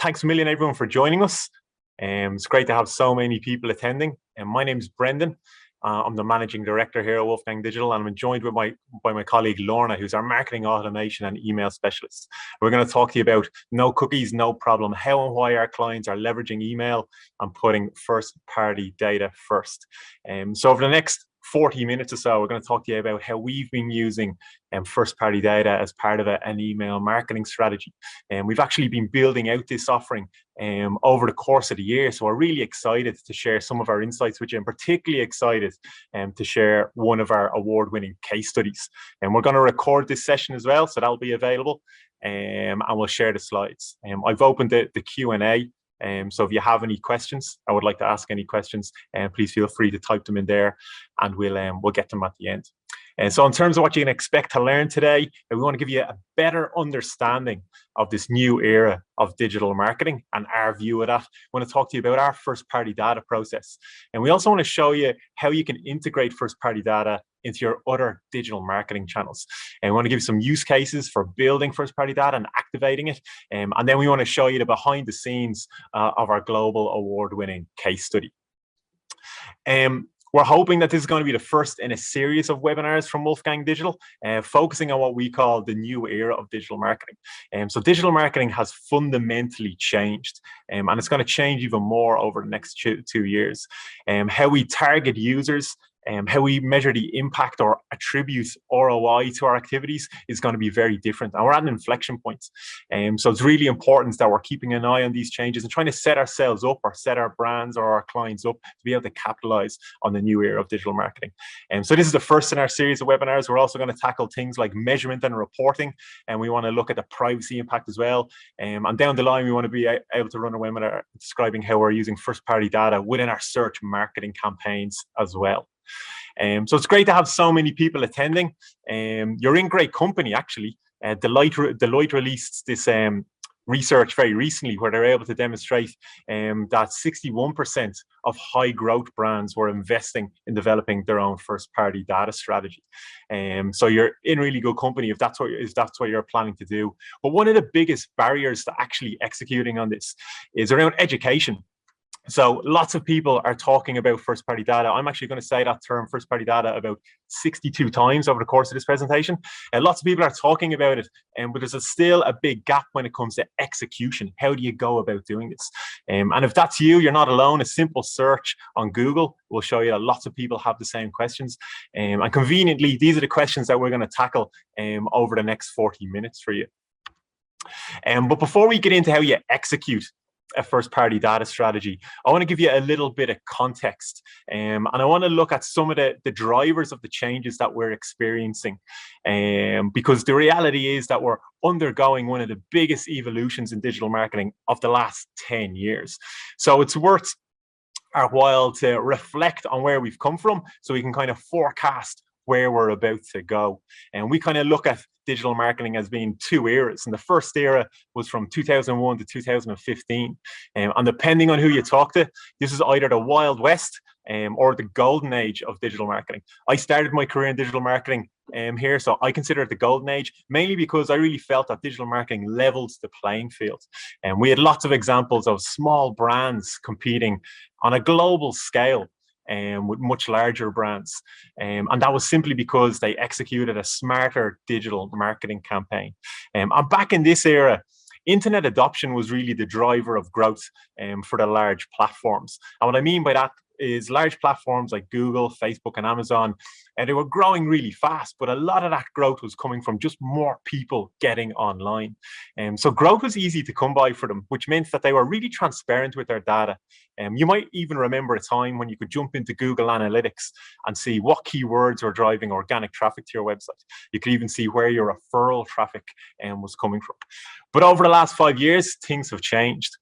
Thanks a million, everyone, for joining us. It's great to have so many people attending. My name is Brendan. I'm the managing director here at Wolfgang Digital, and I'm joined by my colleague Lorna, who's our marketing automation and email specialist. We're going to talk to you about no cookies, no problem, how and why our clients are leveraging email and putting first-party data first. So over the next 40 minutes or so, we're going to talk to you about how we've been using first-party data as part of an email marketing strategy. And we've actually been building out this offering over the course of the year. So we're really excited to share some of our insights with you, and particularly excited to share one of our award-winning case studies. And we're going to record this session as well, so that'll be available, and we'll share the slides. I've opened the Q&A. So if you have any questions, I would like to ask any questions, please feel free to type them in there, and we'll get them at the end. And so in terms of what you can expect to learn today, we want to give you a better understanding of this new era of digital marketing and our view of that. I want to talk to you about our first-party data process. And we also want to show you how you can integrate first-party data into your other digital marketing channels. And we want to give you some use cases for building first-party data and activating it. And then we want to show you the behind the scenes of our global award-winning case study. We're hoping that this is going to be the first in a series of webinars from Wolfgang Digital, focusing on what we call the new era of digital marketing. So digital marketing has fundamentally changed, and it's going to change even more over the next 2 years. How we target users, how we measure the impact or attribute ROI to our activities is going to be very different, and we're at an inflection point. So it's really important that we're keeping an eye on these changes and trying to set ourselves up, or set our brands or our clients up to be able to capitalize on the new era of digital marketing. So this is the first in our series of webinars. We're also going to tackle things like measurement and reporting, and we want to look at the privacy impact as well. And down the line, we want to be able to run a webinar describing how we're using first-party data within our search marketing campaigns as well. So it's great to have so many people attending. You're in great company, actually. Deloitte released this research very recently where they're able to demonstrate that 61% of high growth brands were investing in developing their own first-party data strategy. So you're in really good company if that's what you're planning to do. But one of the biggest barriers to actually executing on this is around education. So lots of people are talking about first-party data. I'm actually going to say that term first-party data about 62 times over the course of this presentation. And lots of people are talking about it, but there's still a big gap when it comes to execution. How do you go about doing this? And if that's you, you're not alone. A simple search on Google will show you that lots of people have the same questions. And conveniently, these are the questions that we're going to tackle over the next 40 minutes for you. But before we get into how you execute a first-party data strategy, I want to give you a little bit of context, and I want to look at some of the drivers of the changes that we're experiencing, because the reality is that we're undergoing one of the biggest evolutions in digital marketing of the last 10 years. So it's worth our while to reflect on where we've come from so we can kind of forecast where we're about to go. And we kind of look at digital marketing as being 2 eras. And the first era was from 2001 to 2015. And depending on who you talk to, this is either the Wild West or the golden age of digital marketing. I started my career in digital marketing here, so I consider it the golden age, mainly because I really felt that digital marketing levels the playing field. And we had lots of examples of small brands competing on a global scale with much larger brands. And that was simply because they executed a smarter digital marketing campaign. And back in this era, internet adoption was really the driver of growth for the large platforms. And what I mean by that is large platforms like Google, Facebook, and Amazon, and they were growing really fast, but a lot of that growth was coming from just more people getting online. So growth was easy to come by for them, which meant that they were really transparent with their data. You might even remember a time when you could jump into Google Analytics and see what keywords were driving organic traffic to your website. You could even see where your referral traffic was coming from. But over the last 5 years, things have changed.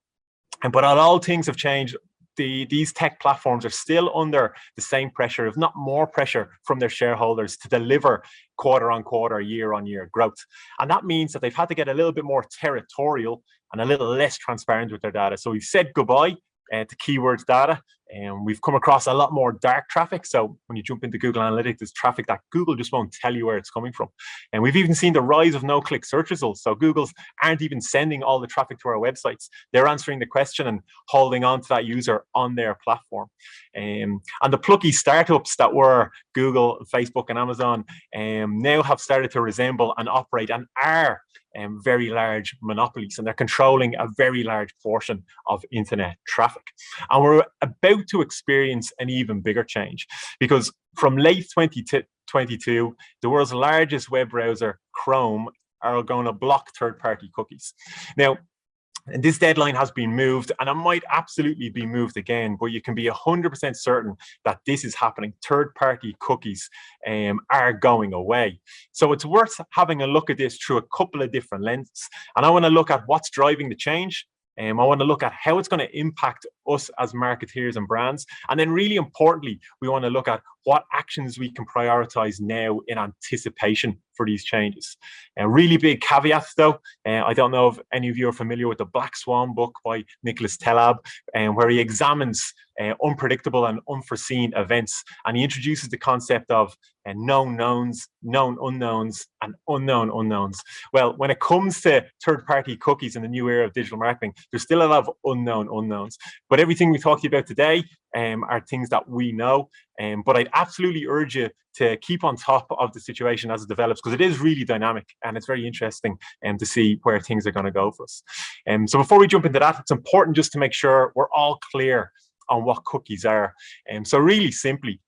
But although things have changed, these tech platforms are still under the same pressure, if not more pressure, from their shareholders to deliver quarter-on-quarter, year-on-year growth. And that means that they've had to get a little bit more territorial and a little less transparent with their data. So we've said goodbye to keywords data. And we've come across a lot more dark traffic. So when you jump into Google Analytics, there's traffic that Google just won't tell you where it's coming from. And we've even seen the rise of no-click search results. So Google's aren't even sending all the traffic to our websites. They're answering the question and holding on to that user on their platform. And the plucky startups that were Google, Facebook, and Amazon now have started to resemble and operate and are very large monopolies, and they're controlling a very large portion of internet traffic. And we're about to experience an even bigger change, because from late 2022, the world's largest web browser, Chrome, are going to block third-party cookies. Now, and this deadline has been moved, and it might absolutely be moved again, but you can be 100% certain that this is happening. Third-party cookies are going away. So it's worth having a look at this through a couple of different lenses. And I want to look at what's driving the change. I want to look at how it's going to impact us as marketeers and brands. And then really importantly, we want to look at what actions we can prioritize now in anticipation for these changes. A really big caveat though, I don't know if any of you are familiar with the Black Swan book by Nicholas Taleb, where he examines unpredictable and unforeseen events. And he introduces the concept of known knowns, known unknowns, and unknown unknowns. Well, when it comes to third-party cookies in the new era of digital marketing, there's still a lot of unknown unknowns. But everything we talked about today are things that we know. But I'd absolutely urge you to keep on top of the situation as it develops, because it is really dynamic and it's very interesting to see where things are going to go for us. So before we jump into that, it's important just to make sure we're all clear on what cookies are. So really simply,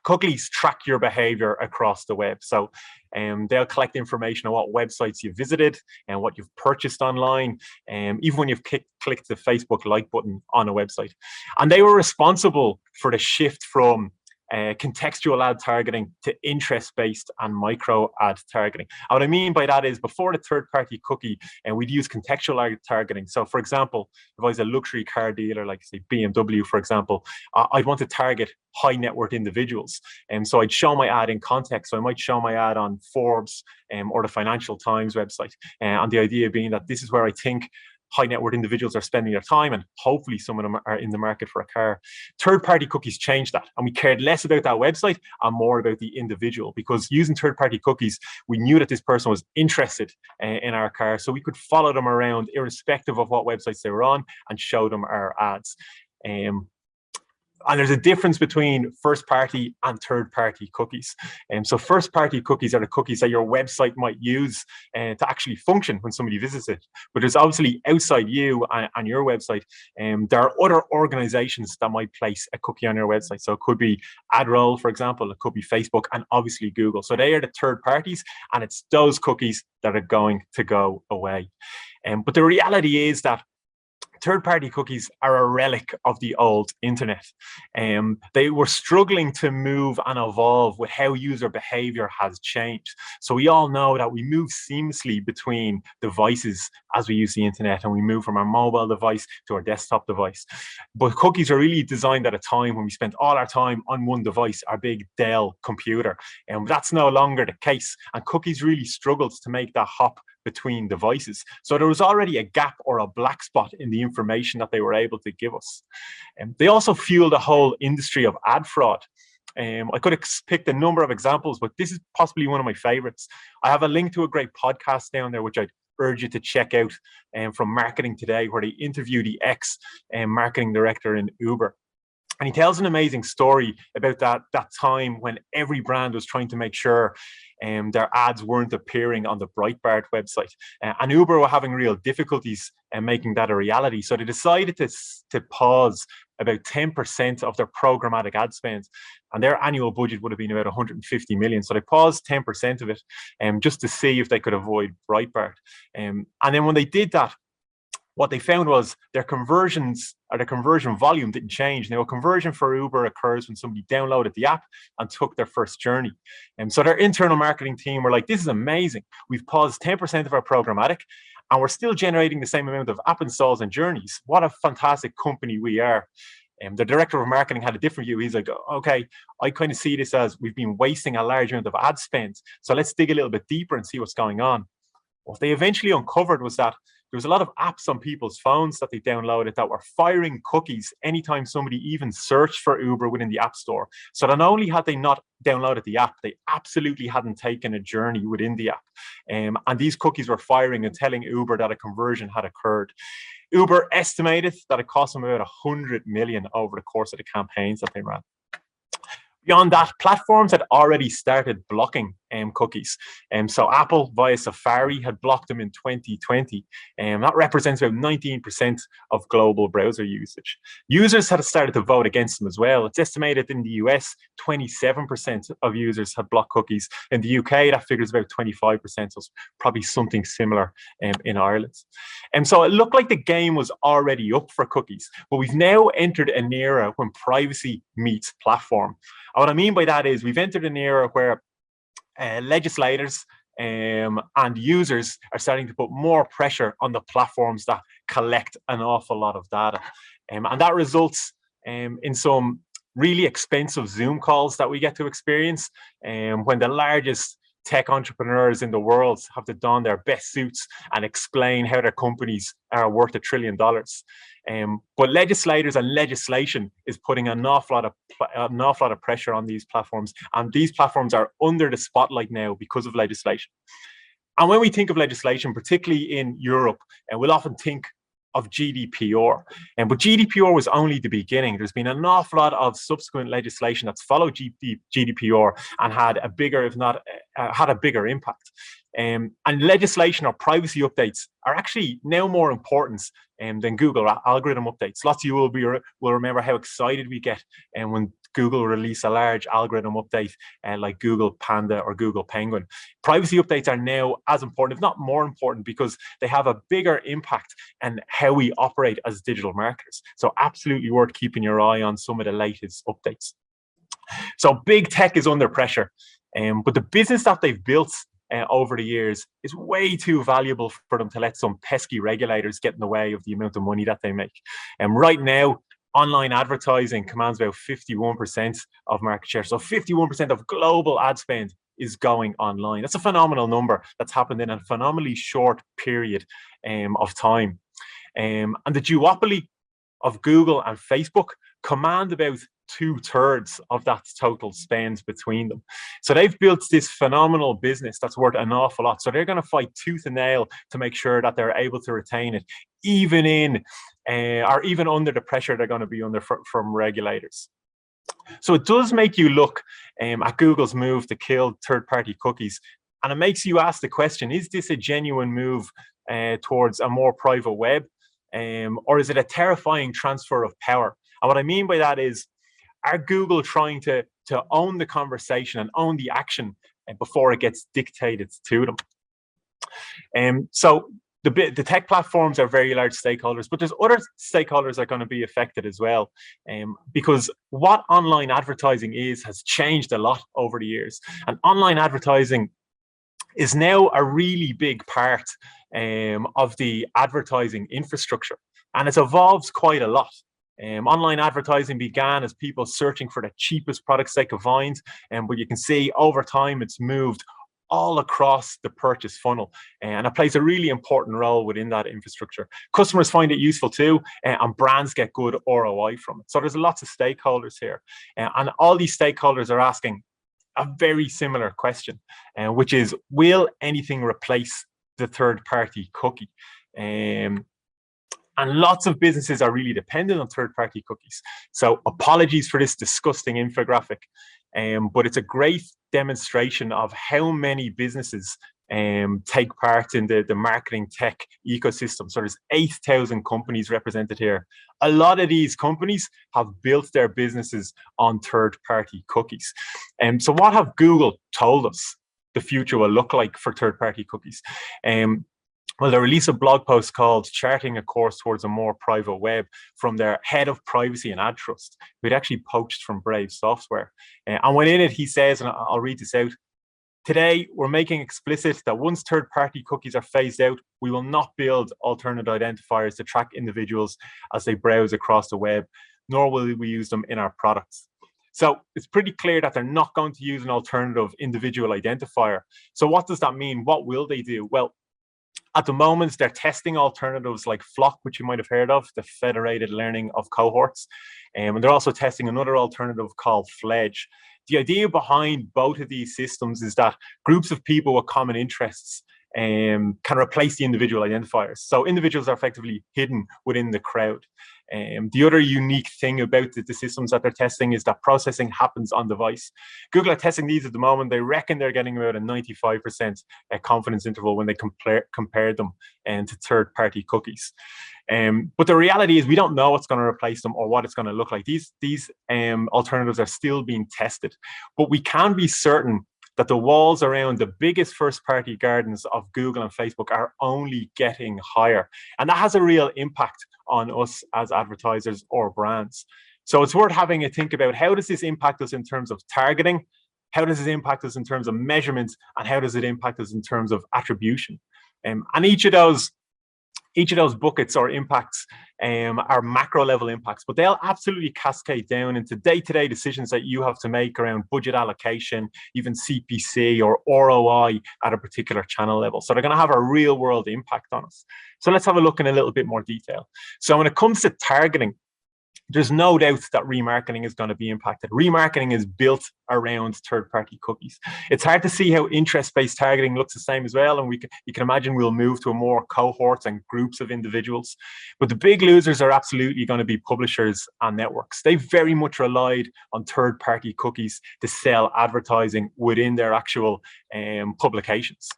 cookies track your behavior across the web. So they'll collect information on what websites you've visited and what you've purchased online, even when you've clicked the Facebook like button on a website. And they were responsible for the shift from contextual ad targeting to interest-based and micro ad targeting. And what I mean by that is, before the third-party cookie, we'd use contextual ad targeting. So for example, if I was a luxury car dealer, like say BMW, for example, I'd want to target high net worth individuals. And so I'd show my ad in context. So I might show my ad on Forbes or the Financial Times website. And the idea being that this is where I think high net worth individuals are spending their time, and hopefully some of them are in the market for a car. Third-party cookies changed that, and we cared less about that website and more about the individual, because using third-party cookies, we knew that this person was interested in our car, so we could follow them around irrespective of what websites they were on and show them our ads. And there's a difference between first-party and third-party cookies. So first-party cookies are the cookies that your website might use to actually function when somebody visits it. But there's obviously, outside you and your website, there are other organizations that might place a cookie on your website. So it could be AdRoll, for example, it could be Facebook, and obviously Google. So they are the third parties, and it's those cookies that are going to go away. But the reality is that third-party cookies are a relic of the old internet. They were struggling to move and evolve with how user behavior has changed. So we all know that we move seamlessly between devices as we use the internet, and we move from our mobile device to our desktop device. But cookies are really designed at a time when we spent all our time on one device, our big Dell computer. And that's no longer the case. And cookies really struggled to make that hop between devices. So there was already a gap or a black spot in the information that they were able to give us. And they also fueled a whole industry of ad fraud. I could have picked a number of examples, but this is possibly one of my favorites. I have a link to a great podcast down there, which I'd urge you to check out, from Marketing Today, where they interview the ex-marketing director in Uber. And he tells an amazing story about that time when every brand was trying to make sure their ads weren't appearing on the Breitbart website. And Uber were having real difficulties making that a reality. So they decided to pause about 10% of their programmatic ad spend. And their annual budget would have been about 150 million. So they paused 10% of it just to see if they could avoid Breitbart. And then when they did that, what they found was their conversions, or the conversion volume, didn't change. Now, a conversion for Uber occurs when somebody downloaded the app and took their first journey. And so their internal marketing team were like, this is amazing. We've paused 10% of our programmatic, and we're still generating the same amount of app installs and journeys. What a fantastic company we are. The director of marketing had a different view. He's like, okay, I kind of see this as we've been wasting a large amount of ad spend. So let's dig a little bit deeper and see what's going on. What they eventually uncovered was that there was a lot of apps on people's phones that they downloaded that were firing cookies anytime somebody even searched for Uber within the App Store. So not only had they not downloaded the app, they absolutely hadn't taken a journey within the app. And these cookies were firing and telling Uber that a conversion had occurred. Uber estimated that it cost them about 100 million over the course of the campaigns that they ran. Beyond that, platforms had already started blocking cookies. So Apple via Safari had blocked them in 2020. That represents about 19% of global browser usage. Users had started to vote against them as well. It's estimated in the US, 27% of users had blocked cookies. In the UK, that figure is about 25%, so it's probably something similar in Ireland. And so it looked like the game was already up for cookies, but we've now entered an era when privacy meets platform. And what I mean by that is we've entered an era where legislators and users are starting to put more pressure on the platforms that collect an awful lot of data. And that results in some really expensive Zoom calls that we get to experience when the largest tech entrepreneurs in the world have to don their best suits and explain how their companies are worth $1 trillion. But legislators and legislation is putting an awful lot of pressure on these platforms, and these platforms are under the spotlight now because of legislation. And when we think of legislation, particularly in Europe, and we'll often think of GDPR. But GDPR was only the beginning. There's been an awful lot of subsequent legislation that's followed GDPR and had a bigger, if not had a bigger impact. And legislation or privacy updates are actually now more important than Google algorithm updates. Lots of you will remember how excited we get when Google release a large algorithm update like Google Panda or Google Penguin. Privacy updates are now as important, if not more important, because they have a bigger impact on how we operate as digital marketers. So absolutely worth keeping your eye on some of the latest updates. So big tech is under pressure, but the business that they've built over the years is way too valuable for them to let some pesky regulators get in the way of the amount of money that they make. And right now, online advertising commands about 51% of market share. So 51% of global ad spend is going online. That's a phenomenal number that's happened in a phenomenally short period of time. And the duopoly of Google and Facebook command about 2/3 of that total spend between them. So they've built this phenomenal business that's worth an awful lot. So they're going to fight tooth and nail to make sure that they're able to retain it, even in or even under the pressure they're going to be under from regulators. So it does make you look at Google's move to kill third-party cookies, and it makes you ask the question: is this a genuine move towards a more private web, or is it a terrifying transfer of power? And what I mean by that is, are Google trying to own the conversation and own the action before it gets dictated to them? So the tech platforms are very large stakeholders, but there's other stakeholders that are going to be affected as well, because what online advertising has changed a lot over the years. And online advertising is now a really big part of the advertising infrastructure, and it's evolved quite a lot. Online advertising began as people searching for the cheapest products they could find, but you can see over time it's moved all across the purchase funnel, and it plays a really important role within that infrastructure. Customers find it useful too, and brands get good ROI from it. So there's lots of stakeholders here, and all these stakeholders are asking a very similar question, which is, will anything replace the third-party cookie? And lots of businesses are really dependent on third-party cookies. So apologies for this disgusting infographic, but it's a great demonstration of how many businesses take part in the marketing tech ecosystem. So there's 8,000 companies represented here. A lot of these companies have built their businesses on third-party cookies. So what have Google told us the future will look like for third-party cookies? Well, they released a blog post called "Charting a Course Towards a More Private Web" from their head of privacy and ad trust, who'd actually poached from Brave Software. And within it, he says, and I'll read this out: "Today, we're making explicit that once third-party cookies are phased out, we will not build alternate identifiers to track individuals as they browse across the web, nor will we use them in our products." So it's pretty clear that they're not going to use an alternative individual identifier. So what does that mean? What will they do? Well, At the moment, they're testing alternatives like FLoC, which you might have heard of, the Federated Learning of Cohorts. And they're also testing another alternative called FLEDGE. The idea behind both of these systems is that groups of people with common interests can replace the individual identifiers. So individuals are effectively hidden within the crowd. The other unique thing about the systems that they're testing is that processing happens on device. Google are testing these at the moment. They reckon they're getting about a 95% confidence interval when they compare them to third-party cookies. But the reality is we don't know what's going to replace them or what it's going to look like. These alternatives are still being tested, but we can be certain that the walls around the biggest first-party gardens of Google and Facebook are only getting higher. And that has a real impact on us as advertisers or brands. So it's worth having a think about, how does this impact us in terms of targeting? How does it impact us in terms of measurements? And how does it impact us in terms of attribution? And each of those buckets or impacts are macro level impacts, but they'll absolutely cascade down into day-to-day decisions that you have to make around budget allocation, even CPC or ROI at a particular channel level. So they're going to have a real world impact on us. So let's have a look in a little bit more detail. So when it comes to targeting, there's no doubt that remarketing is going to be impacted. Remarketing is built around third-party cookies. It's hard to see how interest-based targeting looks the same as well, and you can imagine we'll move to a more cohorts and groups of individuals. But the big losers are absolutely going to be publishers and networks. They very much relied on third-party cookies to sell advertising within their actual publications.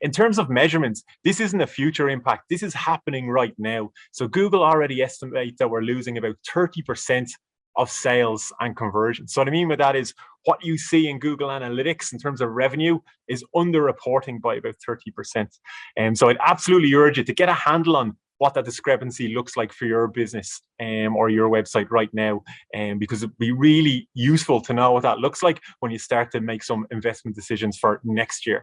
In terms of measurements, this isn't a future impact. This is happening right now. So Google already estimates that we're losing about 30% of sales and conversion. So what I mean by that is what you see in Google Analytics in terms of revenue is underreporting by about 30%. And so I'd absolutely urge you to get a handle on what that discrepancy looks like for your business or your website right now, because it'd be really useful to know what that looks like when you start to make some investment decisions for next year.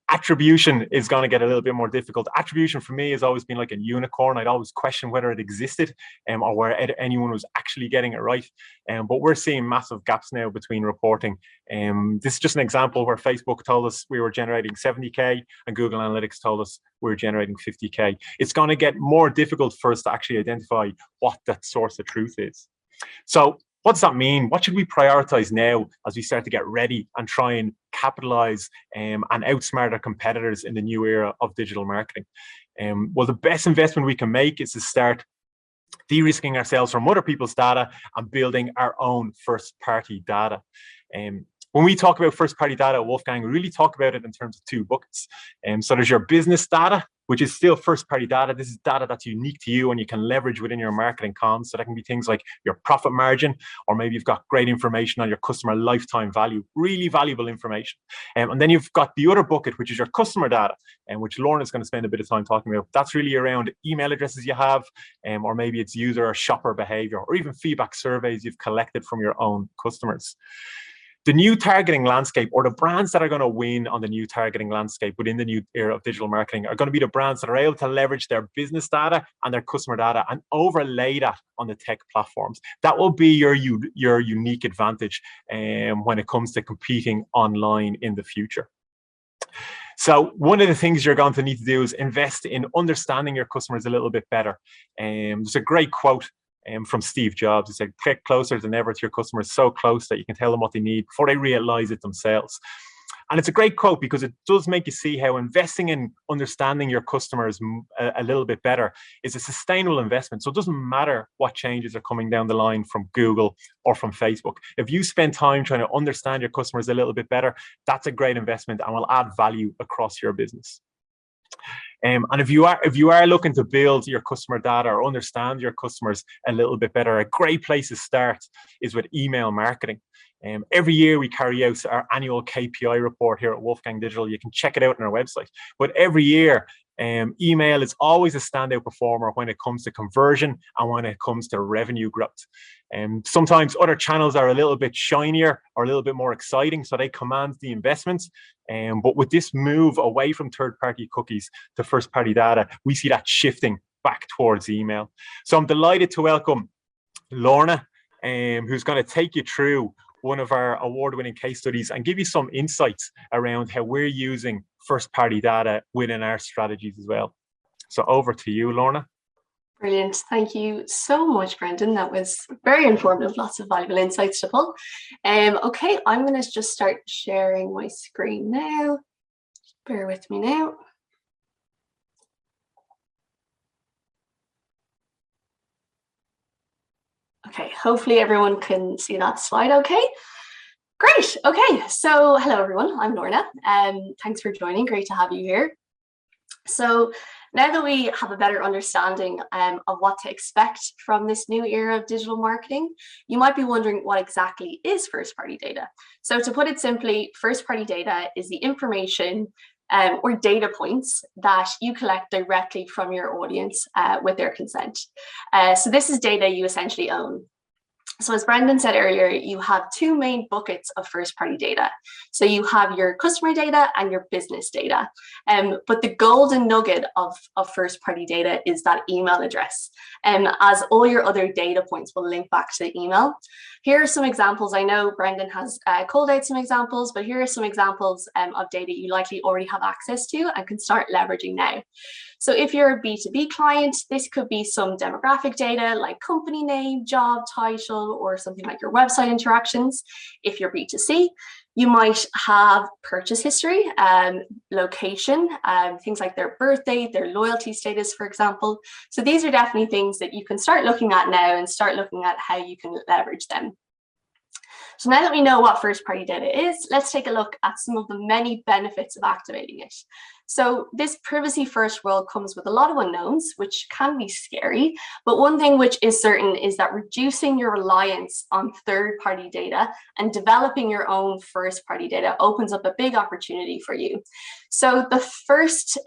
Attribution is going to get a little bit more difficult. Attribution for me has always been like a unicorn. I'd always question whether it existed or where anyone was actually getting it right. But we're seeing massive gaps now between reporting. This is just an example where Facebook told us we were generating 70K and Google Analytics told us we were generating 50K. It's going to get more difficult for us to actually identify what that source of truth is. So what does that mean? What should we prioritize now as we start to get ready and try and capitalize and outsmart our competitors in the new era of digital marketing? Well, the best investment we can make is to start de-risking ourselves from other people's data and building our own first-party data. When we talk about first-party data at Wolfgang, we really talk about it in terms of two buckets. So there's your business data, which is still first-party data. This is data that's unique to you and you can leverage within your marketing comms. So that can be things like your profit margin, or maybe you've got great information on your customer lifetime value, really valuable information. And then you've got the other bucket, which is your customer data, and which Lauren is going to spend a bit of time talking about. That's really around email addresses you have, or maybe it's user or shopper behavior, or even feedback surveys you've collected from your own customers. The new targeting landscape, or the brands that are going to win on the new targeting landscape within the new era of digital marketing, are going to be the brands that are able to leverage their business data and their customer data and overlay that on the tech platforms. That will be your unique advantage when it comes to competing online in the future. So one of the things you're going to need to do is invest in understanding your customers a little bit better. There's a great quote from Steve Jobs. He said, "Get closer than ever to your customers, so close that you can tell them what they need before they realize it themselves." And it's a great quote because it does make you see how investing in understanding your customers a little bit better is a sustainable investment. So it doesn't matter what changes are coming down the line from Google or from Facebook. If you spend time trying to understand your customers a little bit better, that's a great investment and will add value across your business. And if you are looking to build your customer data or understand your customers a little bit better, a great place to start is with email marketing. Every year we carry out our annual KPI report here at Wolfgang Digital. You can check it out on our website. But every year, email is always a standout performer when it comes to conversion and when it comes to revenue growth. Sometimes other channels are a little bit shinier or a little bit more exciting, so they command the investments. But with this move away from third-party cookies to first-party data, we see that shifting back towards email. So I'm delighted to welcome Lorna, who's going to take you through one of our award-winning case studies and give you some insights around how we're using first-party data within our strategies as well. So over to you, Lorna. Brilliant. Thank you so much, Brendan. That was very informative, lots of valuable insights to pull. Okay, I'm going to just start sharing my screen now. Bear with me now. Okay, hopefully everyone can see that slide okay. Great. Okay, so hello everyone, I'm Lorna. Thanks for joining, great to have you here. So now that we have a better understanding of what to expect from this new era of digital marketing, you might be wondering what exactly is first-party data. So to put it simply, first-party data is the information or data points that you collect directly from your audience with their consent. So this is data you essentially own. So as Brendan said earlier, you have two main buckets of first-party data. So you have your customer data and your business data. But the golden nugget of first-party data is that email address, as all your other data points will link back to the email. Here are some examples. I know Brendan has called out some examples, but here are some examples of data you likely already have access to and can start leveraging now. So if you're a B2B client, this could be some demographic data like company name, job title, or something like your website interactions. If you're B2C, you might have purchase history, location, things like their birthday, their loyalty status, for example. So these are definitely things that you can start looking at now and start looking at how you can leverage them. So now that we know what first-party data is, let's take a look at some of the many benefits of activating it. So this privacy-first world comes with a lot of unknowns, which can be scary, but one thing which is certain is that reducing your reliance on third-party data and developing your own first-party data opens up a big opportunity for you. So the first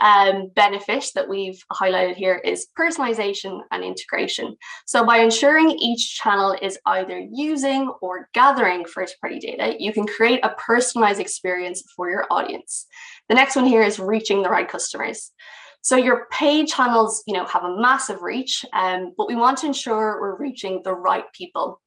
benefit that we've highlighted here is personalization and integration. So by ensuring each channel is either using or gathering first-party data, you can create a personalized experience for your audience. The next one here is reaching the right customers. So your paid channels, have a massive reach, but we want to ensure we're reaching the right people.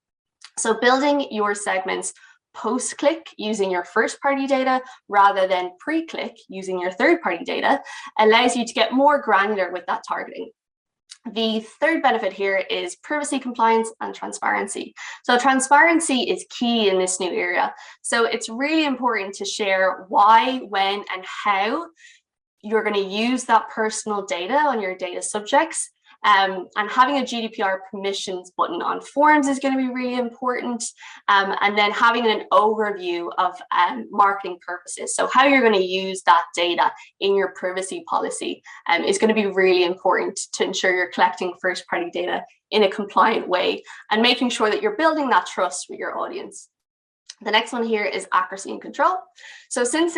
So building your segments post-click using your first-party data rather than pre-click using your third-party data allows you to get more granular with that targeting. The third benefit here is privacy compliance and transparency. So transparency is key in this new era. So it's really important to share why, when, and how you're going to use that personal data on your data subjects. And having a GDPR permissions button on forms is going to be really important. And then having an overview of marketing purposes. So how you're going to use that data in your privacy policy is going to be really important to ensure you're collecting first-party data in a compliant way and making sure that you're building that trust with your audience. The next one here is accuracy and control. So since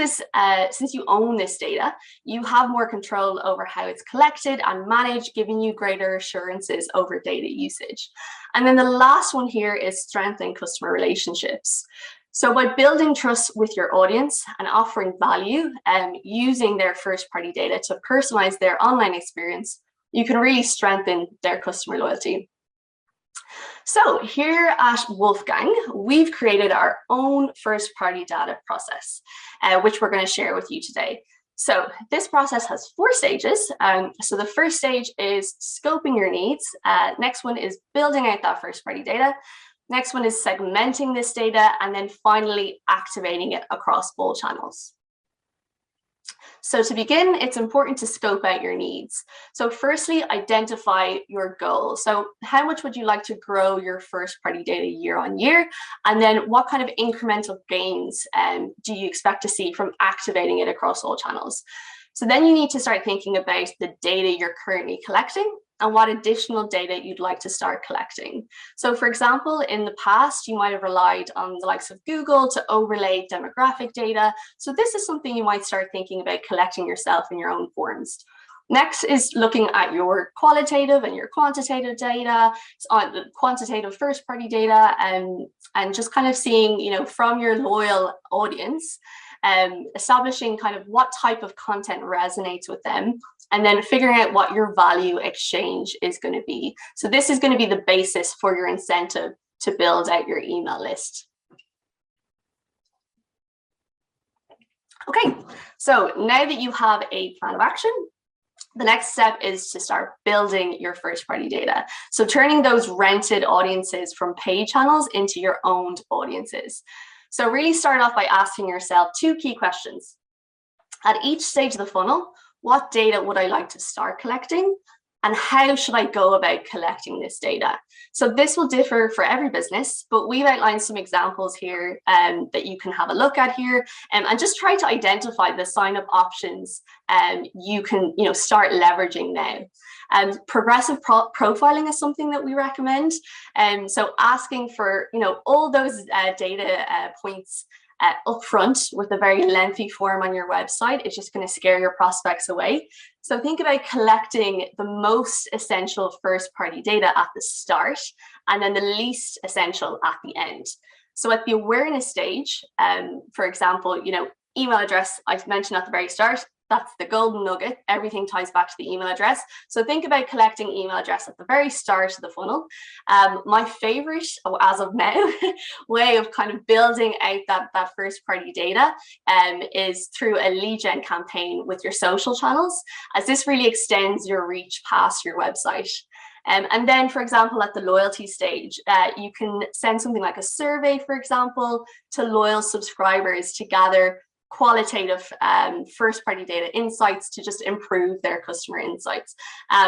you own this data, you have more control over how it's collected and managed, giving you greater assurances over data usage. And then the last one here is strengthening customer relationships. So by building trust with your audience and offering value and using their first-party data to personalize their online experience, you can really strengthen their customer loyalty. So here at Wolfgang, we've created our own first-party data process, which we're going to share with you today. So this process has 4 stages. So the first stage is scoping your needs. Next one is building out that first-party data. Next one is segmenting this data, and then finally activating it across all channels. So to begin, it's important to scope out your needs. So firstly, identify your goal. So how much would you like to grow your first-party data year on year? And then what kind of incremental gains do you expect to see from activating it across all channels? So then you need to start thinking about the data you're currently collecting and what additional data you'd like to start collecting. So for example, in the past, you might have relied on the likes of Google to overlay demographic data. So this is something you might start thinking about collecting yourself in your own forms. Next is looking at your qualitative and your quantitative data, quantitative first-party data, and just kind of seeing, from your loyal audience, establishing kind of what type of content resonates with them, and then figuring out what your value exchange is going to be. So this is going to be the basis for your incentive to build out your email list. Okay, so now that you have a plan of action, the next step is to start building your first party data. So turning those rented audiences from paid channels into your owned audiences. So really start off by asking yourself 2 key questions. At each stage of the funnel, what data would I like to start collecting? And how should I go about collecting this data? So this will differ for every business, but we've outlined some examples here that you can have a look at here, and just try to identify the sign-up options you can start leveraging now. Progressive profiling is something that we recommend. So asking for all those data points up front with a very lengthy form on your website, it's just going to scare your prospects away. So think about collecting the most essential first party data at the start and then the least essential at the end. So at the awareness stage, for example, email address I mentioned at the very start, that's the golden nugget. Everything ties back to the email address. So think about collecting email address at the very start of the funnel. My favorite, as of now, way of kind of building out that first party data is through a lead gen campaign with your social channels, as this really extends your reach past your website. And then, for example, at the loyalty stage, you can send something like a survey, for example, to loyal subscribers to gather qualitative first party data insights to just improve their customer insights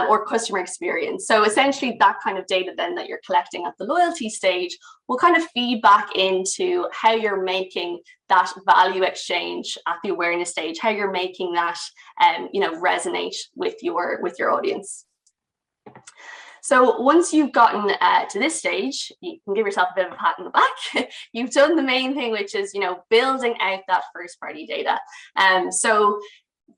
or customer experience. So essentially that kind of data then that you're collecting at the loyalty stage will kind of feed back into how you're making that value exchange at the awareness stage, how you're making that resonate with your audience. So once you've gotten to this stage, you can give yourself a bit of a pat on the back. You've done the main thing, which is, building out that first party data. So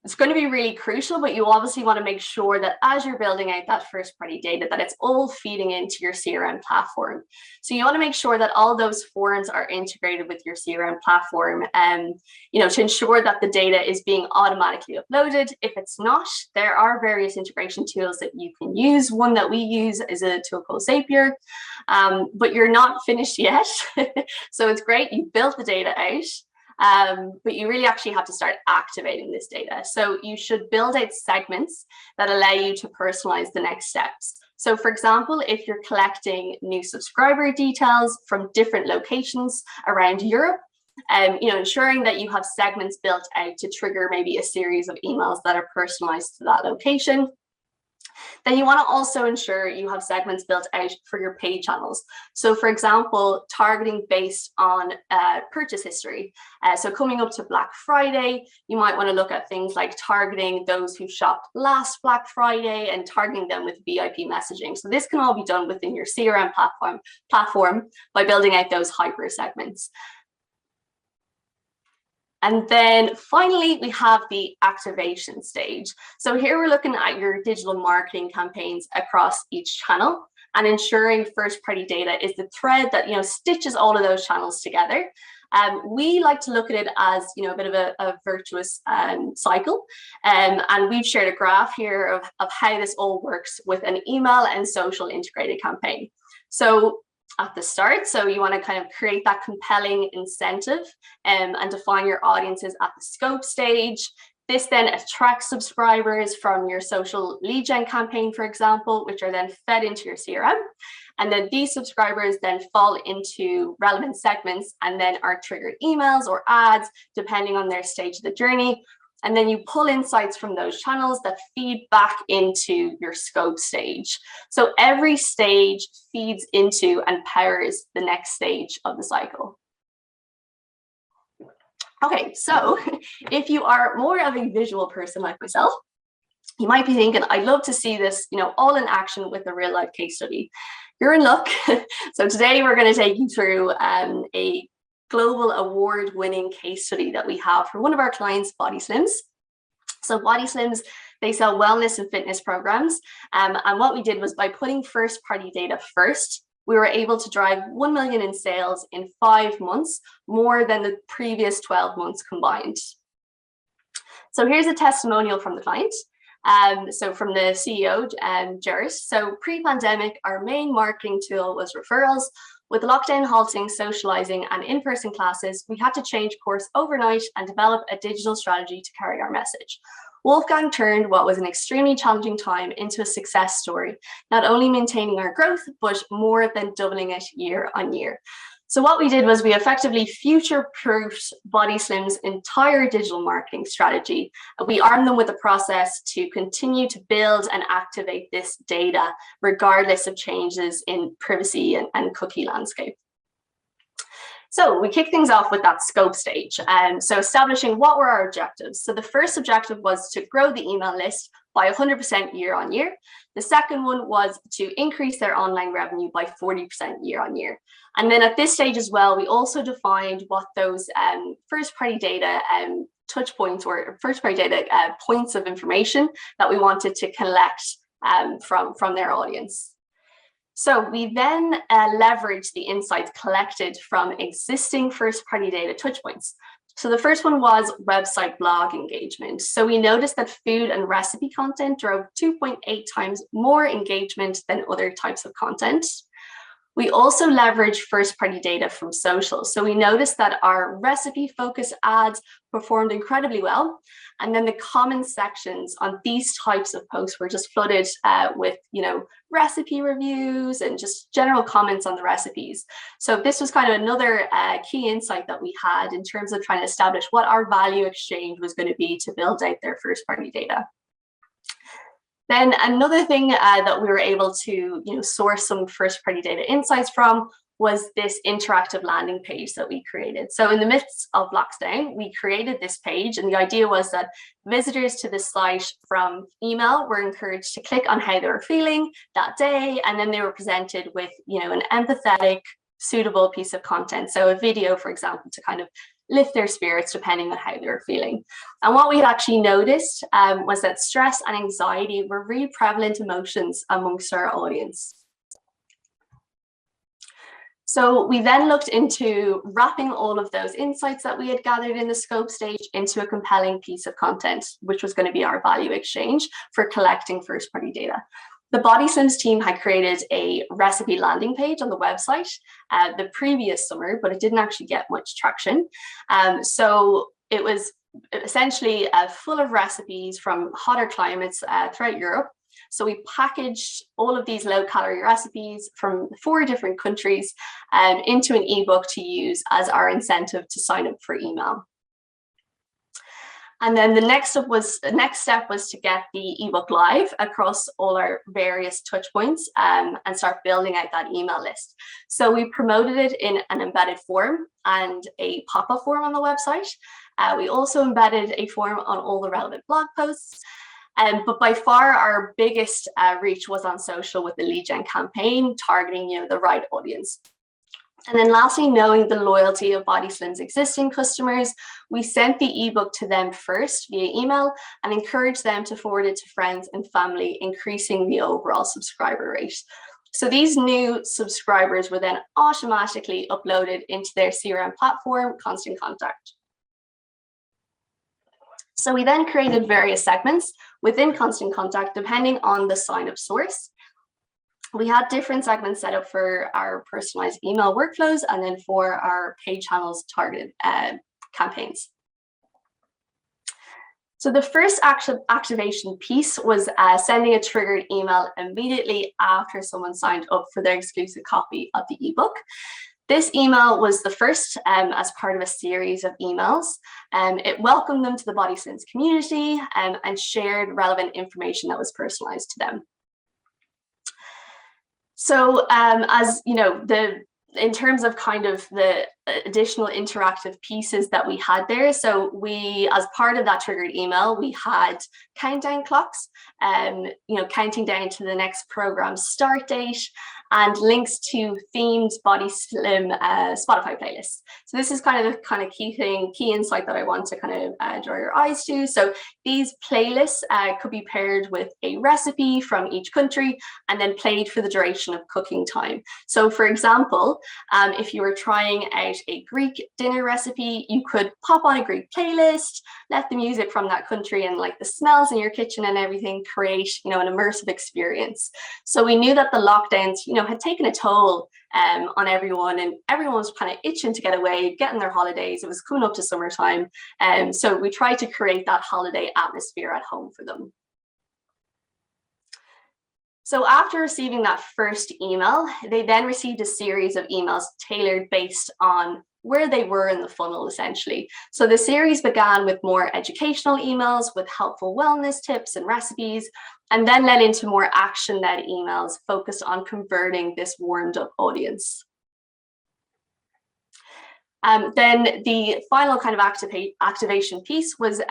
it's going to be really crucial, but you obviously want to make sure that as you're building out that first party data, that it's all feeding into your CRM platform. So you want to make sure that all those forms are integrated with your CRM platform, to ensure that the data is being automatically uploaded. If it's not, there are various integration tools that you can use. One that we use is a tool called Zapier, but you're not finished yet. So it's great, you built the data out. But you really actually have to start activating this data. So you should build out segments that allow you to personalize the next steps. So for example, if you're collecting new subscriber details from different locations around Europe, ensuring that you have segments built out to trigger maybe a series of emails that are personalized to that location. Then you want to also ensure you have segments built out for your paid channels. So for example, targeting based on purchase history. So coming up to Black Friday, you might want to look at things like targeting those who shopped last Black Friday and targeting them with VIP messaging. So this can all be done within your CRM platform by building out those hyper segments. And then finally, we have the activation stage. So here we're looking at your digital marketing campaigns across each channel and ensuring first party data is the thread that stitches all of those channels together. We like to look at it as a bit of a virtuous cycle, and we've shared a graph here of how this all works with an email and social integrated campaign. So at the start, so you want to kind of create that compelling incentive and define your audiences at the scope stage. This then attracts subscribers from your social lead gen campaign, for example, which are then fed into your CRM. And then these subscribers then fall into relevant segments and then are triggered emails or ads, depending on their stage of the journey. And then you pull insights from those channels that feed back into your scope stage. So every stage feeds into and powers the next stage of the cycle. Okay, so if you are more of a visual person like myself, you might be thinking, I'd love to see this, all in action with a real life case study. You're in luck. So today we're going to take you through a global award-winning case study that we have for one of our clients, Body Slims. So Body Slims, they sell wellness and fitness programs. And what we did was by putting first-party data first, we were able to drive 1 million in sales in 5 months, more than the previous 12 months combined. So here's a testimonial from the client. So from the CEO, Jared. So pre-pandemic, our main marketing tool was referrals. With lockdown halting socializing and in-person classes, we had to change course overnight and develop a digital strategy to carry our message. Wolfgang turned what was an extremely challenging time into a success story, not only maintaining our growth, but more than doubling it year on year. So what we did was we effectively future-proofed Body Slim's entire digital marketing strategy. We armed them with a process to continue to build and activate this data, regardless of changes in privacy and cookie landscape. So we kick things off with that scope stage. So establishing what were our objectives. So the first objective was to grow the email list by 100% year on year. The second one was to increase their online revenue by 40% year on year. And then at this stage as well, we also defined what those first-party data touch points or first-party data points of information that we wanted to collect from their audience. So we then leveraged the insights collected from existing first-party data touchpoints. So the first one was website blog engagement. So we noticed that food and recipe content drove 2.8 times more engagement than other types of content. We also leveraged first-party data from social. So we noticed that our recipe-focused ads performed incredibly well. And then the comment sections on these types of posts were just flooded with, recipe reviews and just general comments on the recipes. So this was kind of another key insight that we had in terms of trying to establish what our value exchange was going to be to build out their first-party data. Then another thing that we were able to source some first-party data insights from was this interactive landing page that we created. So in the midst of lockdown, we created this page, and the idea was that visitors to the site from email were encouraged to click on how they were feeling that day, and then they were presented with an empathetic, suitable piece of content. So a video, for example, to kind of lift their spirits depending on how they were feeling. And what we had actually noticed was that stress and anxiety were really prevalent emotions amongst our audience. So we then looked into wrapping all of those insights that we had gathered in the scope stage into a compelling piece of content, which was going to be our value exchange for collecting first-party data. The Body Slims team had created a recipe landing page on the website the previous summer, but it didn't actually get much traction. So it was essentially full of recipes from hotter climates throughout Europe. So we packaged all of these low-calorie recipes from 4 different countries into an ebook to use as our incentive to sign up for email. And then the next step was to get the ebook live across all our various touch points and start building out that email list. So we promoted it in an embedded form and a pop-up form on the website. We also embedded a form on all the relevant blog posts. But by far our biggest reach was on social with the lead gen campaign, targeting the right audience. And then lastly, knowing the loyalty of Body Slim's existing customers, we sent the ebook to them first via email and encouraged them to forward it to friends and family, increasing the overall subscriber rate. So these new subscribers were then automatically uploaded into their CRM platform, Constant Contact. So we then created various segments within Constant Contact, depending on the sign-up source. We had different segments set up for our personalized email workflows and then for our paid channels targeted campaigns. So the first activation piece was sending a triggered email immediately after someone signed up for their exclusive copy of the ebook. This email was the first as part of a series of emails. It welcomed them to the Body Slims community and shared relevant information that was personalized to them. So as you know, in terms of kind of the additional interactive pieces that we had there, so we, as part of that triggered email, we had countdown clocks, counting down to the next program start date, and links to themed Body Slim Spotify playlists. So this is kind of the key insight that I want to kind of draw your eyes to. So these playlists could be paired with a recipe from each country and then played for the duration of cooking time. So for example, if you were trying out out a Greek dinner recipe, you could pop on a Greek playlist, let the music from that country and like the smells in your kitchen and everything create, an immersive experience. So we knew that the lockdowns, had taken a toll on everyone, and everyone was kind of itching to get away, getting their holidays. It was coming up to summertime. So we tried to create that holiday atmosphere at home for them. So after receiving that first email, they then received a series of emails tailored based on where they were in the funnel, essentially. So the series began with more educational emails with helpful wellness tips and recipes, and then led into more action-led emails focused on converting this warmed up audience. Then the final kind of activation piece was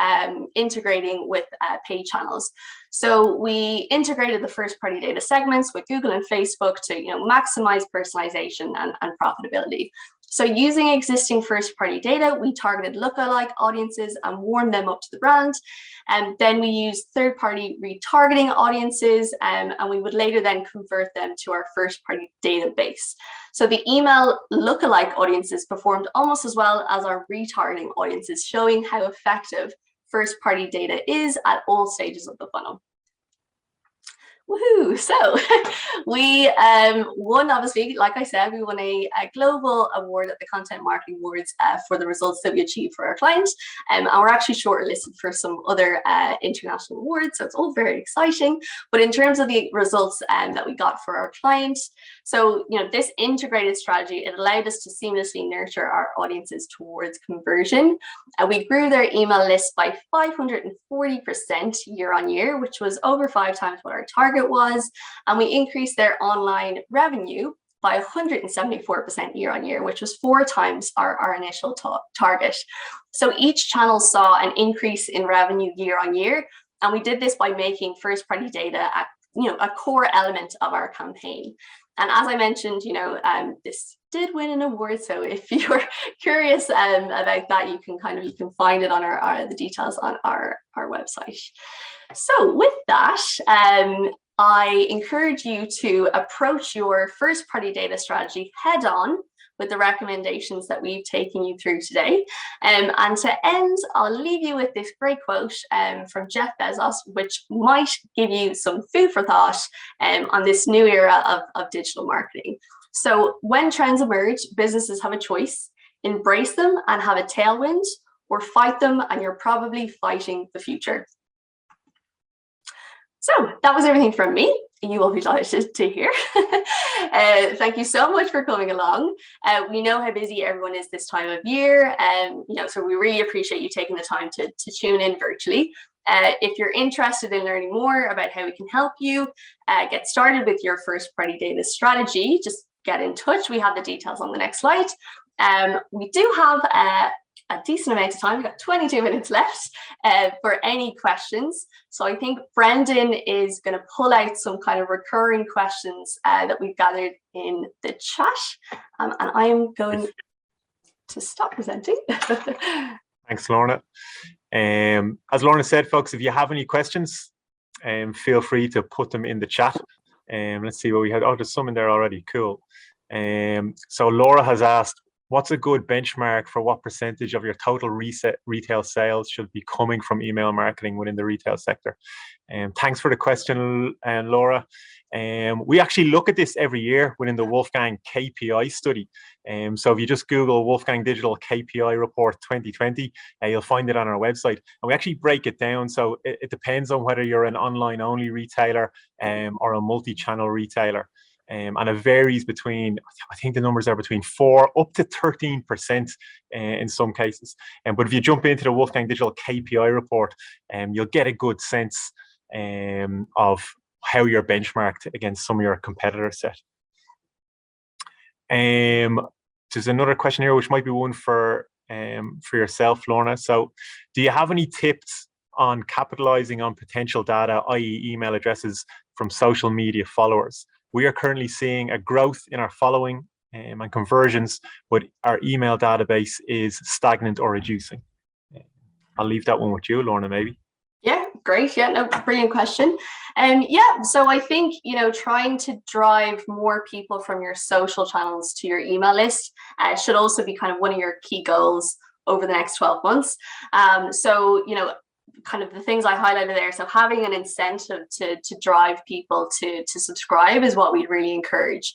integrating with paid channels. So we integrated the first party data segments with Google and Facebook to maximize personalization and profitability. So using existing first party data, we targeted lookalike audiences and warmed them up to the brand. And then we used third party retargeting audiences, and we would later then convert them to our first party database. So the email lookalike audiences performed almost as well as our retargeting audiences, showing how effective first party data is at all stages of the funnel. Woohoo! So we won, obviously, like I said, we won a global award at the Content Marketing Awards for the results that we achieved for our clients. And we're actually shortlisted for some other international awards. So it's all very exciting. But in terms of the results that we got for our clients, so, this integrated strategy, it allowed us to seamlessly nurture our audiences towards conversion. We grew their email list by 540% year on year, which was over 5 times what our target was. And we increased their online revenue by 174% year on year, which was 4 times our initial target. So each channel saw an increase in revenue year on year. And we did this by making first party data a core element of our campaign. And as I mentioned, this did win an award. So if you're curious about that, you can find it on the details on our website. So with that, I encourage you to approach your first party data strategy head on with the recommendations that we've taken you through today. And to end, I'll leave you with this great quote from Jeff Bezos, which might give you some food for thought on this new era of digital marketing. So when trends emerge, businesses have a choice: embrace them and have a tailwind, or fight them and you're probably fighting the future. So that was everything from me. You will be delighted to hear. Thank you so much for coming along. We know how busy everyone is this time of year, and so we really appreciate you taking the time to tune in virtually. If you're interested in learning more about how we can help you get started with your first party data strategy, just get in touch. We have the details on the next slide. We do have a decent amount of time. We've got 22 minutes left for any questions. So I think Brendan is going to pull out some kind of recurring questions that we've gathered in the chat. And I am going to stop presenting. Thanks, Lorna. As Lorna said, folks, if you have any questions, feel free to put them in the chat. Let's see what we had. Oh, there's some in there already. Cool. So Laura has asked, what's a good benchmark for what percentage of your total retail sales should be coming from email marketing within the retail sector? Thanks for the question, Laura. We actually look at this every year within the Wolfgang KPI study. So if you just Google Wolfgang Digital KPI Report 2020, you'll find it on our website. And we actually break it down. So it depends on whether you're an online only retailer or a multi-channel retailer. And it varies between, I think the numbers are between 4 up to 13% in some cases. But if you jump into the Wolfgang Digital KPI report, you'll get a good sense of how you're benchmarked against some of your competitor set. There's another question here, which might be one for yourself, Lorna. So do you have any tips on capitalizing on potential data, i.e. email addresses from social media followers? We are currently seeing a growth in our following and conversions, but our email database is stagnant or reducing. I'll leave that one with you, Lorna, maybe. Yeah, Great. Yeah, no, brilliant question. Yeah, so I think, trying to drive more people from your social channels to your email list should also be kind of one of your key goals over the next 12 months. So, kind of the things I highlighted there. So having an incentive to drive people to subscribe is what we really encourage.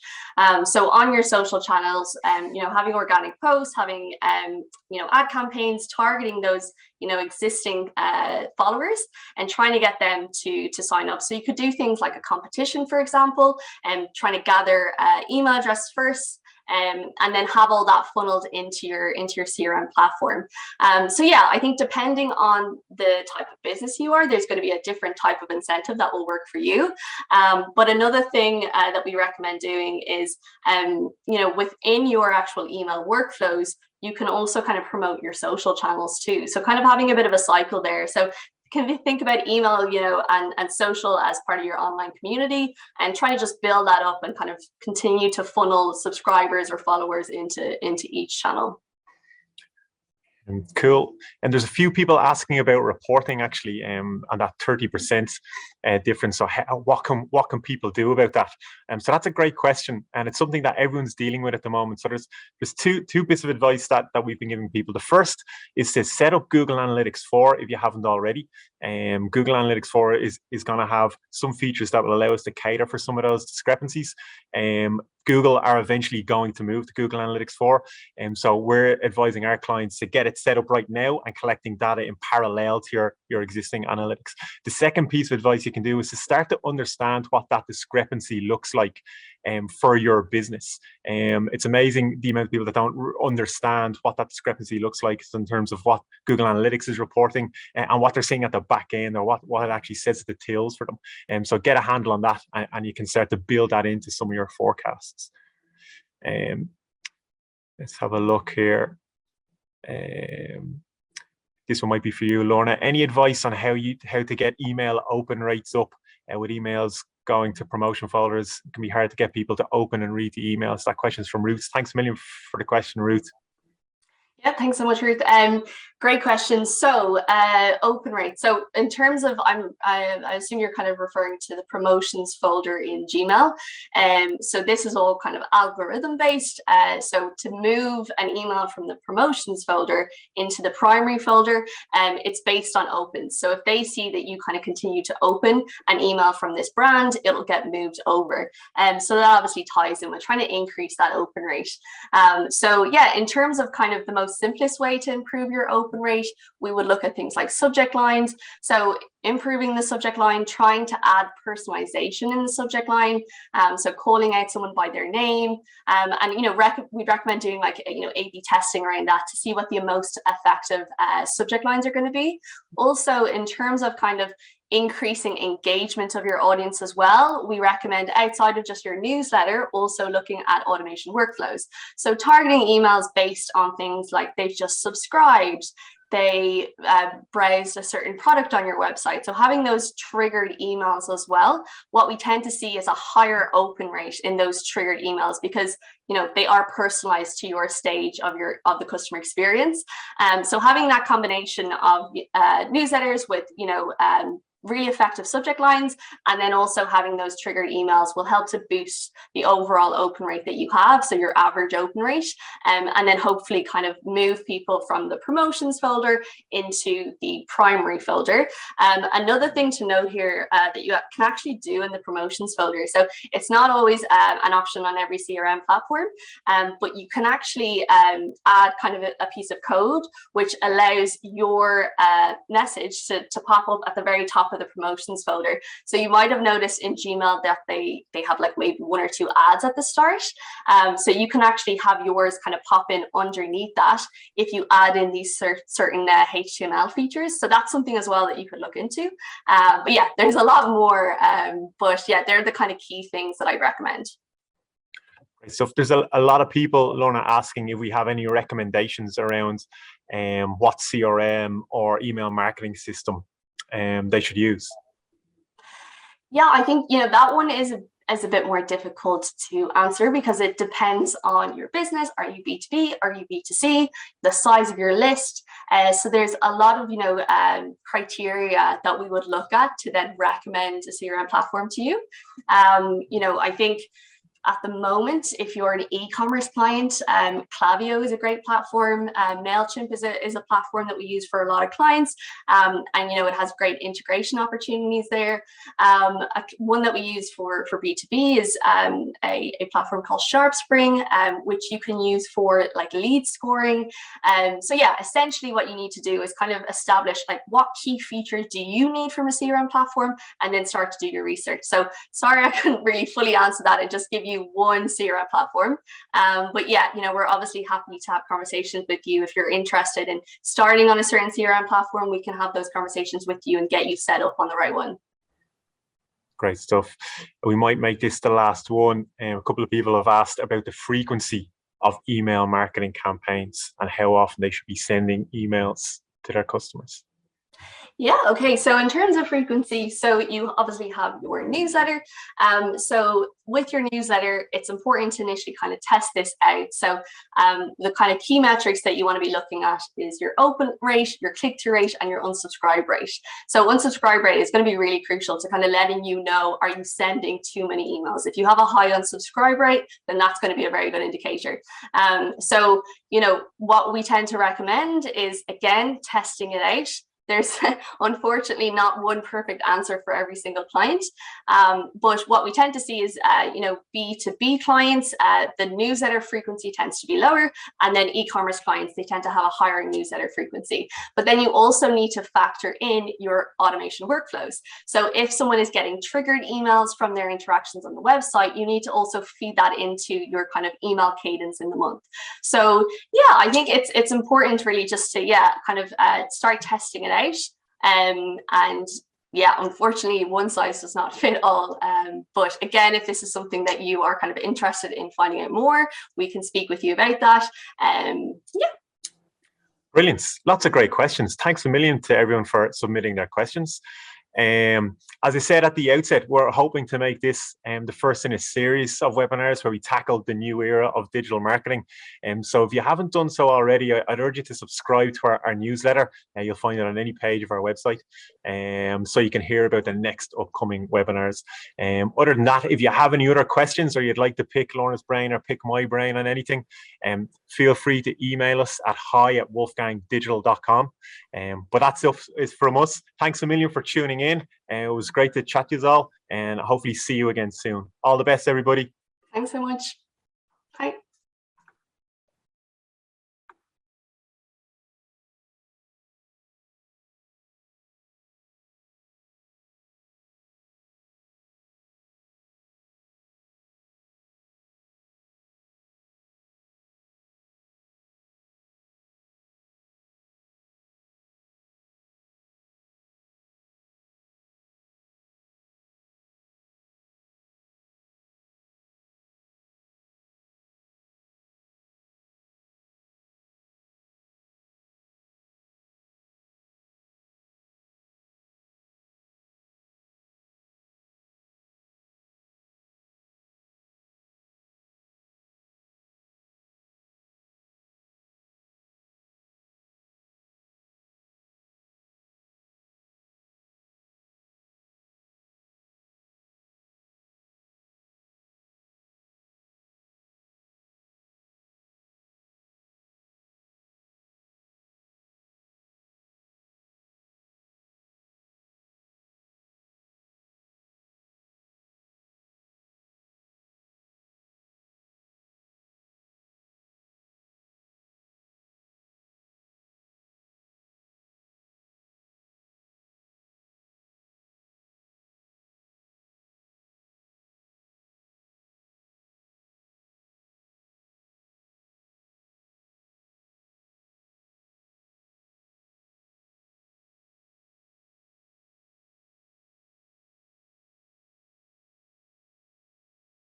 So on your social channels, having organic posts, having ad campaigns, targeting those existing followers and trying to get them to sign up. So you could do things like a competition, for example, and trying to gather email addresses first. And then have all that funneled into your CRM platform. So yeah, I think depending on the type of business you are, there's going to be a different type of incentive that will work for you. But another thing that we recommend doing is, within your actual email workflows, you can also kind of promote your social channels too. So kind of having a bit of a cycle there. So can you think about email, and social as part of your online community, and try to just build that up and kind of continue to funnel subscribers or followers into each channel. Cool. And there's a few people asking about reporting actually, on that 30% difference. So what can people do about that? So that's a great question, and it's something that everyone's dealing with at the moment. So there's two bits of advice that we've been giving people. The first is to set up Google Analytics 4 if you haven't already. Google Analytics 4 is going to have some features that will allow us to cater for some of those discrepancies. Google are eventually going to move to Google Analytics 4. So we're advising our clients to get it set up right now and collecting data in parallel to your existing analytics. The second piece of advice you can do is to start to understand what that discrepancy looks like for your business. It's amazing the amount of people that don't understand what that discrepancy looks like in terms of what Google Analytics is reporting and what they're seeing at the back end, or what it actually says at the tills for them. So get a handle on that, and you can start to build that into some of your forecasts. Let's have a look here. This one might be for you, Lorna. Any advice on how to get email open rates up? With emails going to promotion folders, it can be hard to get people to open and read the emails. That question is from Ruth. Thanks a million for the question, Ruth. Yeah, thanks so much, Ruth. Great question. So open rate. So in terms of, I assume you're kind of referring to the promotions folder in Gmail. So this is all kind of algorithm based. So to move an email from the promotions folder into the primary folder, it's based on opens. So if they see that you kind of continue to open an email from this brand, it'll get moved over. So that obviously ties in with trying to increase that open rate. So yeah, in terms of kind of the most simplest way to improve your open rate, we would look at things like subject lines. So improving the subject line, trying to add personalization in the subject line. So calling out someone by their name, and we'd recommend doing like A/B testing around that to see what the most effective subject lines are going to be. Also, in terms of kind of increasing engagement of your audience as well, we recommend, outside of just your newsletter, also looking at automation workflows. So targeting emails based on things like they've just subscribed, they browsed a certain product on your website. So having those triggered emails as well, what we tend to see is a higher open rate in those triggered emails because they are personalized to your stage of the customer experience. So having that combination of newsletters with really effective subject lines, and then also having those triggered emails will help to boost the overall open rate that you have, so your average open rate, and then hopefully kind of move people from the promotions folder into the primary folder. Another thing to note here that you can actually do in the promotions folder, so it's not always an option on every CRM platform, but you can actually add kind of a piece of code which allows your message to pop up at the very top of the promotions folder. So you might have noticed in Gmail that they have like maybe one or two ads at the start. So you can actually have yours kind of pop in underneath that if you add in these certain HTML features. So that's something as well that you could look into. But yeah, there's a lot more. But yeah, they're the kind of key things that I recommend. So if there's a lot of people, Lorna, asking if we have any recommendations around what CRM or email marketing system they should use. Yeah, I think that one is is a bit more difficult to answer because it depends on your business. Are you B2B? Are you B2C? The size of your list. So there's a lot of criteria that we would look at to then recommend a CRM platform to you. I think at the moment, if you're an e-commerce client, Klaviyo is a great platform. MailChimp is a platform that we use for a lot of clients. And it has great integration opportunities there. One that we use for B2B is a platform called SharpSpring, which you can use for like lead scoring. So yeah, essentially what you need to do is kind of establish like what key features do you need from a CRM platform, and then start to do your research. So sorry, I couldn't really fully answer that and just give you one CRM platform. But yeah, we're obviously happy to have conversations with you. If you're interested in starting on a certain CRM platform, we can have those conversations with you and get you set up on the right one. Great stuff. We might make this the last one. A couple of people have asked about the frequency of email marketing campaigns and how often they should be sending emails to their customers. Yeah, okay. So in terms of frequency, so you obviously have your newsletter. So with your newsletter, it's important to initially kind of test this out. So the kind of key metrics that you want to be looking at is your open rate, your click-through rate, and your unsubscribe rate. So unsubscribe rate is going to be really crucial to kind of letting you know, are you sending too many emails? If you have a high unsubscribe rate, then that's going to be a very good indicator. So, what we tend to recommend is, again, testing it out. There's unfortunately not one perfect answer for every single client. But what we tend to see is, B2B clients, the newsletter frequency tends to be lower. And then e-commerce clients, they tend to have a higher newsletter frequency. But then you also need to factor in your automation workflows. So if someone is getting triggered emails from their interactions on the website, you need to also feed that into your kind of email cadence in the month. So yeah, I think it's important really just to, start testing it out. And yeah, unfortunately, one size does not fit all. But again, if this is something that you are kind of interested in finding out more, we can speak with you about that. Yeah. Brilliant. Lots of great questions. Thanks a million to everyone for submitting their questions. As I said at the outset, we're hoping to make this the first in a series of webinars where we tackle the new era of digital marketing. So if you haven't done so already, I'd urge you to subscribe to our newsletter. You'll find it on any page of our website, so you can hear about the next upcoming webinars. Other than that, if you have any other questions or you'd like to pick Lorna's brain or pick my brain on anything, feel free to email us at hi@wolfgangdigital.com. But that's it from us. Thanks a million for tuning in. It was great to chat to you all, and hopefully see you again soon. All the best, everybody. Thanks so much.